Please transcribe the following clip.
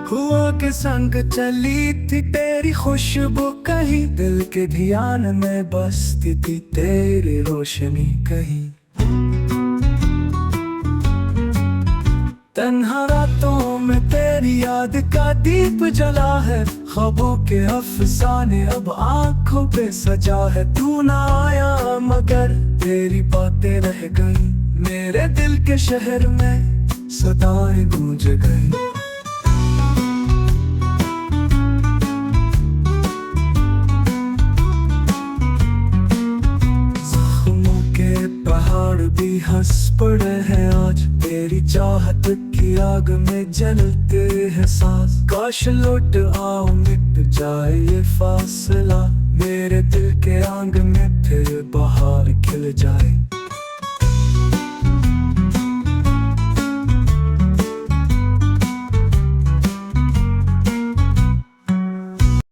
हुआ के संग चली थी तेरी खुशबू, कहीं दिल के ध्यान में बसती थी तेरी रोशनी कहीं। तन्हा रातों में तेरी याद का दीप जला है, ख्वाबों के अफसाने अब आंखों पे सजा है। तू ना आया मगर तेरी बातें रह गई, मेरे दिल के शहर में सदाएं गूंज गई। जख्मों के पहाड़ भी हंस पड़े हैं आज, तेरी चाहत की आग में जलते हैं सांस। काश लौट आओ मिट जाए ये फासला, मेरे दिल के आंग में फिर बहार खिल जाए।